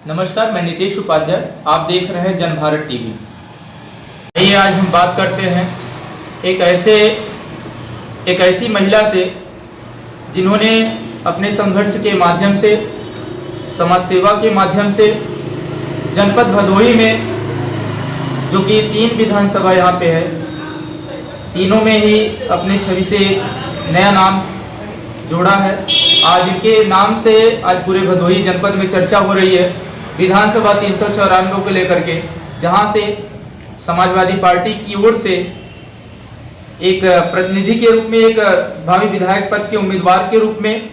नमस्कार, मैं नितेश उपाध्याय। आप देख रहे हैं जनभारत टीवी। आइए आज हम बात करते हैं एक ऐसी महिला से जिन्होंने अपने संघर्ष के माध्यम से, समाज सेवा के माध्यम से जनपद भदोही में, जो कि 3 विधानसभा यहाँ पे है, तीनों में ही अपने छवि से एक नया नाम जोड़ा है। आज इनके नाम से आज पूरे भदोही जनपद में चर्चा हो रही है विधानसभा 394 को लेकर के, जहां से समाजवादी पार्टी की ओर से एक प्रतिनिधि के रूप में, एक भावी विधायक पद के उम्मीदवार के रूप में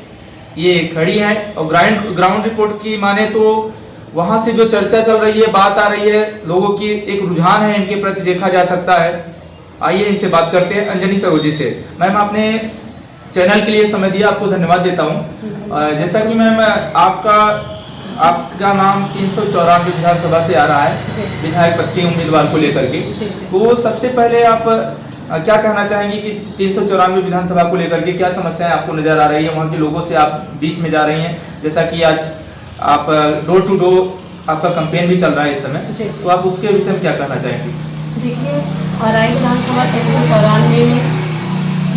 ये खड़ी हैं। और ग्राउंड रिपोर्ट की माने तो वहां से जो चर्चा चल रही है, बात आ रही है, लोगों की एक रुझान है इनके प्रति देखा जा सकता है। आइए इनसे बात करते हैं, अंजनी सरोजी से। मैम, आपने चैनल के लिए समय दिया, आपको धन्यवाद देता हूँ। जैसा कि मैम आपका नाम 394 विधानसभा से आ रहा है विधायक पद के उम्मीदवार को लेकर के, तो सबसे पहले आप क्या कहना चाहेंगे कि 394 विधानसभा को लेकर के क्या समस्याएं आपको नजर आ रही है? वहाँ के लोगों से आप बीच में जा रही हैं, जैसा कि आज आप डोर टू डोर आपका कैंपेन भी चल रहा है इस समय, तो आप उसके विषय में क्या कहना चाहेंगे? देखिए, हराई विधानसभा 394 में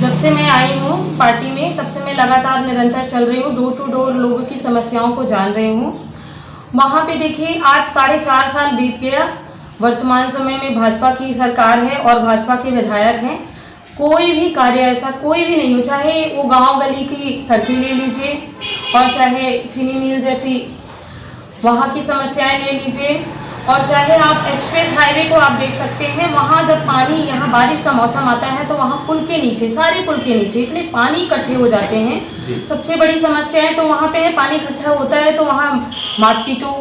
जब से मैं आई हूँ पार्टी में, तब से मैं लगातार निरंतर चल रही हूँ, डोर टू डोर लोगों की समस्याओं को जान रही हूँ। वहाँ पे देखिए, आज 4.5 साल बीत गया। वर्तमान समय में भाजपा की सरकार है और भाजपा के विधायक हैं। कोई भी कार्य ऐसा कोई भी नहीं हो, चाहे वो गांव गली की सड़कें ले लीजिए और चाहे चीनी मिल जैसी वहाँ की समस्याएं ले लीजिए, और चाहे आप एक्सप्रेस हाईवे को आप देख सकते हैं। वहाँ जब पानी, यहाँ बारिश का मौसम आता है तो वहाँ पुल के नीचे, सारे पुल के नीचे इतने पानी इकट्ठे हो जाते हैं। सबसे बड़ी समस्या है तो वहाँ पे है, पानी इकट्ठा होता है तो वहाँ मॉस्किटो,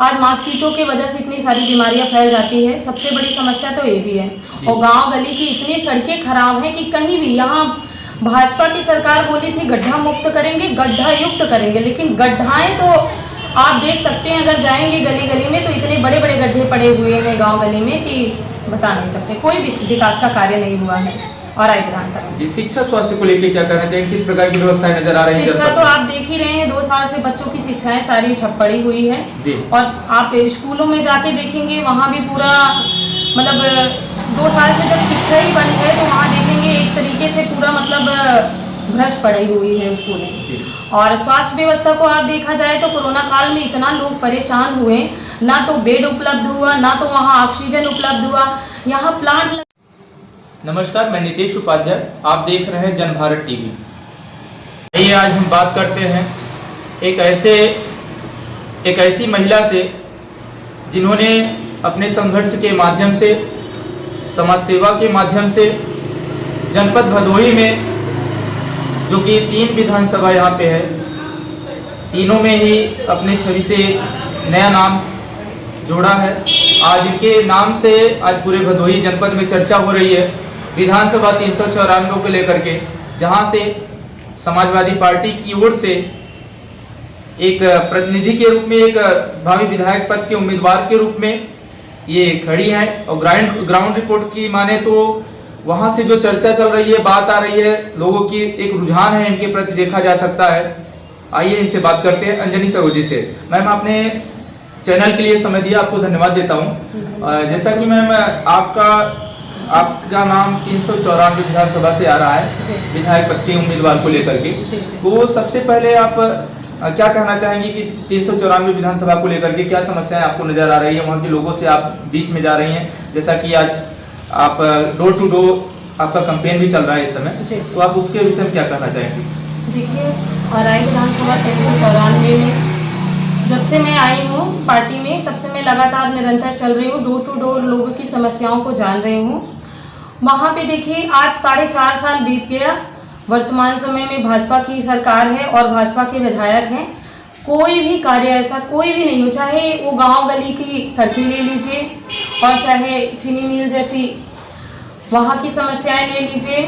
आज मॉस्किटो की वजह से इतनी सारी बीमारियां फैल जाती है। सबसे बड़ी समस्या तो ये भी है। और गांव गली की इतनी सड़कें खराब हैं कि कहीं भी, यहाँ भाजपा की सरकार बोली थी गड्ढा मुक्त करेंगे, गड्ढा युक्त करेंगे, लेकिन गड्ढाएं तो आप देख सकते हैं, अगर जाएंगे गली गली में तो इतने बड़े बड़े गड्ढे पड़े हुए हैं गांव गली में कि बता नहीं सकते। कोई भी विकास का कार्य नहीं हुआ है। और आई विधानसभा जी, शिक्षा स्वास्थ्य को लेकर क्या कहना चाहिए? किस प्रकार की व्यवस्थाएं नजर आ रही हैं? शिक्षा तो आप देख ही रहे हैं, 2 साल से बच्चों की शिक्षाएं सारी ठप पड़ी हुई है। और आप स्कूलों में जाके देखेंगे, वहाँ भी पूरा मतलब 2 साल से जब शिक्षा ही बंद है तो वहाँ देखेंगे एक तरीके से पूरा मतलब भ्रष्ट पड़ी हुई है स्कूलें। और स्वास्थ्य व्यवस्था को आप देखा जाए तो कोरोना काल में इतना लोग परेशान हुए, ना तो बेड उपलब्ध हुआ, ना तो वहाँ ऑक्सीजन उपलब्ध हुआ, यहाँ प्लांट। नमस्कार, मैं नितेश उपाध्याय। आप देख रहे हैं जनभारत टीवी। आइए आज हम बात करते हैं एक ऐसी महिला से जिन्होंने अपने संघर्ष के माध्यम से, समाज सेवा के माध्यम से जनपद भदोही में, जो कि 3 विधानसभा यहाँ पे है, तीनों में ही अपने छवि से एक नया नाम जोड़ा है। आज इनके नाम से आज पूरे भदोही जनपद में चर्चा हो रही है विधानसभा 394 को लेकर के, जहां से समाजवादी पार्टी की ओर से एक प्रतिनिधि के रूप में, एक भावी विधायक पद के उम्मीदवार के रूप में ये खड़ी हैं। और ग्राउंड रिपोर्ट की माने तो वहां से जो चर्चा चल रही है, बात आ रही है, लोगों की एक रुझान है इनके प्रति देखा जा सकता है। आइए इनसे बात करते हैं, अंजनी सरोजी से। मैम, आपने चैनल के लिए समय दिया, आपको धन्यवाद देता हूँ। जैसा कि मैम आपका नाम 394 विधानसभा से आ रहा है विधायक पद के उम्मीदवार को लेकर के, तो सबसे पहले आप क्या कहना चाहेंगे कि 394 विधानसभा को लेकर के क्या समस्याएं आपको नजर आ रही है? वहाँ के लोगों से आप बीच में जा रही हैं, जैसा कि आज आप डोर टू डोर आपका कैंपेन भी चल रहा है इस समय, तो आप उसके विषय में क्या कहना चाहेंगे? देखिए, हराई विधानसभा 394 में जब से मैं आई हूँ पार्टी में, तब से मैं लगातार निरंतर चल रही हूँ, डोर टू डोर लोगों की समस्याओं को जान रही हूँ। वहाँ पे देखिए, आज 4.5 साल बीत गया। वर्तमान समय में भाजपा की सरकार है और भाजपा के विधायक हैं। कोई भी कार्य ऐसा कोई भी नहीं हो, चाहे वो गांव गली की सड़कें ले लीजिए और चाहे चीनी मिल जैसी वहाँ की समस्याएं ले लीजिए,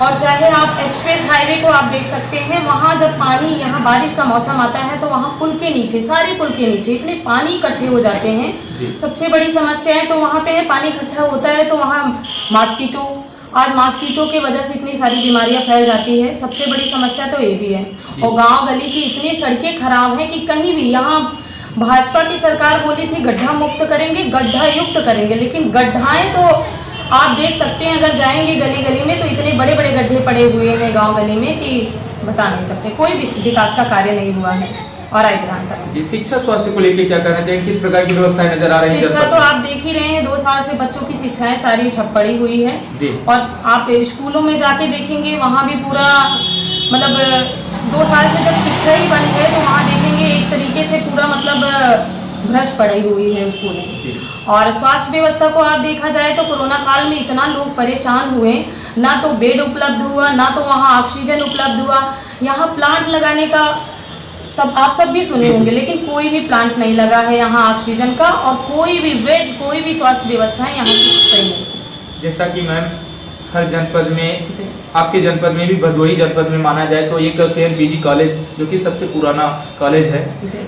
और चाहे आप एक्सप्रेस हाईवे को आप देख सकते हैं। वहाँ जब पानी, यहाँ बारिश का मौसम आता है तो वहाँ पुल के नीचे, सारे पुल के नीचे इतने पानी इकट्ठे हो जाते हैं। सबसे बड़ी समस्या है तो वहाँ पे है, पानी इकट्ठा होता है तो वहाँ मॉस्किटो, आज मॉस्किटो की वजह से इतनी सारी बीमारियां फैल जाती है। सबसे बड़ी समस्या तो ये भी है। और गांव गली की इतनी सड़कें खराब हैं कि कहीं भी, यहाँ भाजपा की सरकार बोली थी गड्ढा मुक्त करेंगे, गड्ढा युक्त करेंगे, लेकिन गड्ढाएं तो आप देख सकते हैं, अगर जाएंगे गली गली में तो इतने बड़े बड़े गड्ढे पड़े हुए हैं गांव गली में कि बता नहीं सकते। कोई भी विकास का कार्य नहीं हुआ है। और आई विधानसभा जी, शिक्षा स्वास्थ्य को लेकर क्या कहना चाहिए, किस प्रकार की व्यवस्थाएं नजर आ रही हैं? शिक्षा तो आप देख ही रहे हैं, 2 साल से बच्चों की शिक्षाएं सारी ठप पड़ी हुई है जी। और आप स्कूलों में जाके देखेंगे वहाँ भी पूरा मतलब 2 साल से जब शिक्षा ही बंद है तो वहाँ देखेंगे एक तरीके से पूरा मतलब भ्रष्ट पड़ी हुई है स्कूलें। और स्वास्थ्य व्यवस्था को आप देखा जाए तो कोरोना काल में इतना लोग परेशान हुए, ना तो बेड उपलब्ध हुआ, ना तो वहाँ ऑक्सीजन उपलब्ध हुआ। यहाँ प्लांट लगाने का आप सब भी सुने होंगे, लेकिन कोई भी प्लांट नहीं लगा है यहाँ ऑक्सीजन का, और कोई भी बेड, कोई भी स्वास्थ्य व्यवस्था यहाँ की सही नहीं। जैसा कि मैम हर जनपद में, आपके जनपद में भी, भदोही जनपद में माना जाए तो एक KNPG कॉलेज जो कि सबसे पुराना कॉलेज है,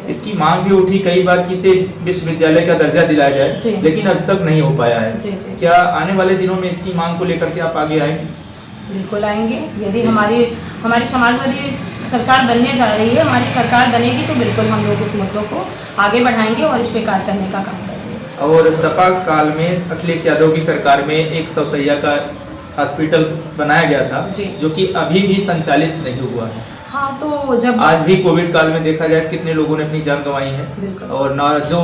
इसकी मांग भी उठी कई बार कि इसे विश्वविद्यालय का दर्जा दिलाया जाए, लेकिन अभी तक नहीं हो पाया है। क्या आने वाले दिनों में इसकी मांग को लेकर के आप आगे आएंगे? बिल्कुल आएंगे। यदि हमारी समाजवादी सरकार बनने जा रही है, हमारी सरकार बनेगी तो बिल्कुल हम लोग इस मुद्दों को आगे बढ़ाएंगे और इस पे कार्य करने का काम करेंगे। और सपा काल में अखिलेश यादव की सरकार में एक 100 शैय्या का हॉस्पिटल बनाया गया था, जो कि अभी भी संचालित नहीं हुआ है। हाँ, तो जब आज भी कोविड काल में देखा जाए कितने लोगों ने अपनी जान गंवाई है, और ना जो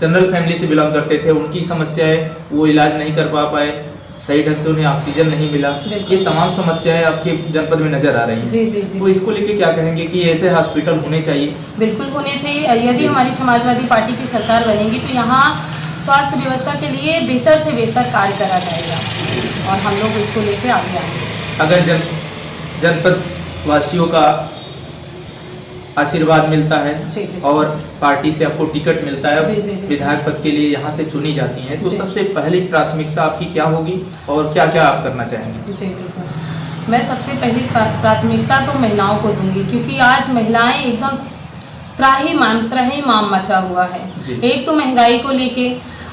जनरल फैमिली से बिलोंग करते थे उनकी समस्याएं, वो इलाज नहीं कर पाए, सही ढंग से उन्हें ऑक्सीजन नहीं मिला। ये तमाम समस्याएं आपके जनपद में नजर आ रही हैं। जी। तो इसको लेके क्या कहेंगे कि ऐसे हॉस्पिटल होने चाहिए? बिल्कुल होने चाहिए। यदि हमारी समाजवादी पार्टी की सरकार बनेगी तो यहाँ स्वास्थ्य व्यवस्था के लिए बेहतर से बेहतर कार्य करा जाएगा और हम लोग इसको लेके आगे आएंगे। अगर जनपद वासियों का आशीर्वाद मिलता है और पार्टी से आपको टिकट मिलता है, विधायक पद के लिए यहाँ से चुनी जाती हैं, तो सबसे पहली प्राथमिकता आपकी क्या होगी और क्या क्या आप करना चाहेंगे? जी बिल्कुल, मैं सबसे पहली प्राथमिकता तो महिलाओं को दूंगी, क्योंकि आज महिलाएं एकदम त्राहिमाम मचा हुआ है। एक तो महंगाई को लेके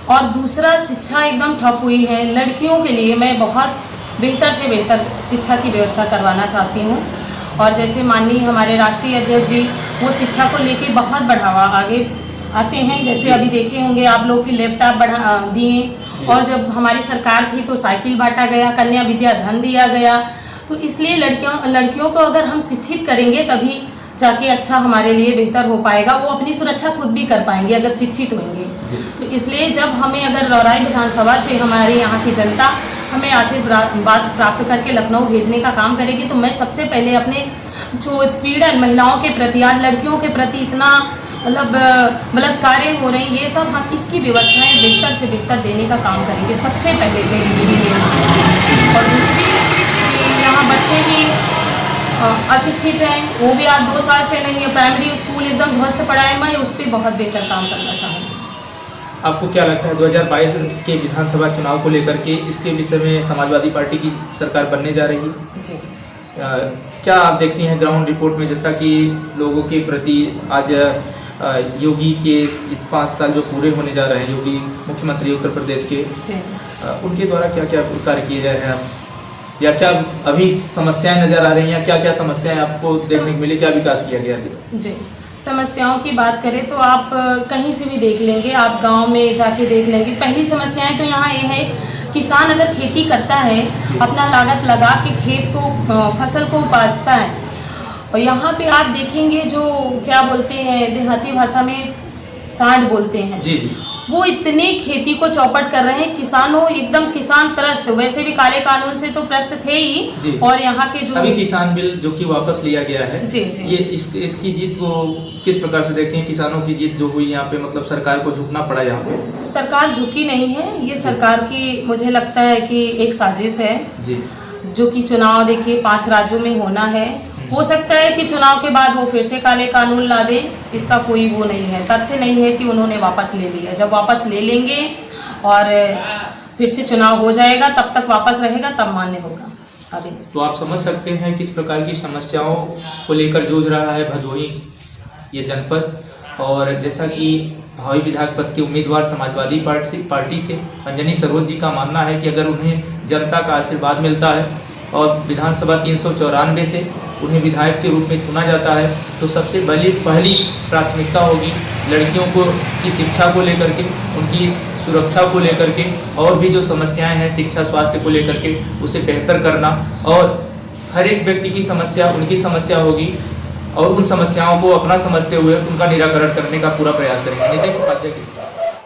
और दूसरा शिक्षा एकदम ठप हुई है। लड़कियों के लिए मैं बहुत बेहतर से बेहतर शिक्षा की व्यवस्था करवाना चाहती हूँ, और जैसे माननीय हमारे राष्ट्रीय अध्यक्ष जी वो शिक्षा को लेके बहुत बढ़ावा आगे आते हैं। जैसे अभी देखे होंगे आप लोग की लैपटॉप बढ़ा दिए, और जब हमारी सरकार थी तो साइकिल बांटा गया, कन्या विद्या धन दिया गया। तो इसलिए लड़कियों को अगर हम शिक्षित करेंगे तभी जाके अच्छा हमारे लिए बेहतर हो पाएगा। वो अपनी सुरक्षा खुद भी कर पाएंगे अगर शिक्षित होंगे। तो इसलिए जब हमें अगर रौराई विधानसभा से हमारे यहाँ की जनता हमें आशीर्वाद प्राप्त करके लखनऊ भेजने का काम करेगी, तो मैं सबसे पहले अपने जो उत्पीड़न महिलाओं के प्रति, आज लड़कियों के प्रति इतना मतलब बलात्कारें हो रही, ये सब हम इसकी व्यवस्थाएं बेहतर से बेहतर देने का काम करेंगे। सबसे पहले मेरी यही देना है। और दूसरी कि यहाँ बच्चे भी अशिक्षित हैं, वो भी आज 2 साल से नहीं है, प्राइमरी स्कूल एकदम ध्वस्त पड़ा है। मैं उस पर बहुत बेहतर काम करना चाहूँगी। आपको क्या लगता है 2022 के विधानसभा चुनाव को लेकर के इसके विषय में समाजवादी पार्टी की सरकार बनने जा रही है? जी। क्या आप देखती हैं ग्राउंड रिपोर्ट में, जैसा कि लोगों के प्रति आज योगी के इस 5 साल जो पूरे होने जा रहे हैं, योगी मुख्यमंत्री उत्तर प्रदेश के, उनके द्वारा क्या क्या कार्य किए गए हैं, या क्या अभी समस्याएं नजर आ रही हैं? क्या क्या समस्याएं आपको देखने को मिली, क्या विकास किया गया अभी? जी, समस्याओं की बात करें तो आप कहीं से भी देख लेंगे, आप गांव में जाके देख लेंगे। पहली समस्याएं तो यहाँ ये है, किसान अगर खेती करता है, अपना लागत लगा के खेत को फसल को उपजता है, और यहाँ पे आप देखेंगे जो क्या बोलते हैं देहाती भाषा में सांड बोलते हैं, जी, वो इतनी खेती को चौपट कर रहे हैं। किसानों एकदम किसान त्रस्त, वैसे भी काले कानून से तो त्रस्त थे ही, और यहाँ के जो अभी किसान बिल जो कि वापस लिया गया है, जी। ये इसकी जीत को किस प्रकार से देखते हैं? किसानों की जीत जो हुई यहाँ पे, मतलब सरकार को झुकना पड़ा यहाँ पे? सरकार झुकी नहीं है, ये सरकार की मुझे लगता है कि एक साजिश है जी, जो कि चुनाव देखिए 5 राज्यों में होना है। हो सकता है कि चुनाव के बाद वो फिर से काले कानून ला दे, इसका कोई वो नहीं है, तथ्य नहीं है कि उन्होंने वापस ले लिया। जब वापस ले लेंगे और फिर से चुनाव हो जाएगा, तब तक वापस रहेगा, तब मान्य होगा, अभी नहीं। तो आप समझ सकते हैं किस प्रकार की समस्याओं को लेकर जूझ रहा है भदोही ये जनपद। और जैसा कि भावी विधायक पद के उम्मीदवार समाजवादी पार्टी से अंजनी सरोज जी का मानना है कि अगर उन्हें जनता का आशीर्वाद मिलता है और विधानसभा 394 से उन्हें विधायक के रूप में चुना जाता है, तो सबसे पहली प्राथमिकता होगी लड़कियों को की शिक्षा को लेकर के, उनकी सुरक्षा को लेकर के, और भी जो समस्याएं हैं शिक्षा स्वास्थ्य को लेकर के उसे बेहतर करना, और हर एक व्यक्ति की समस्या उनकी समस्या होगी और उन समस्याओं को अपना समझते हुए उनका निराकरण करने का पूरा प्रयास करेंगे। नितेश उपाध्याय की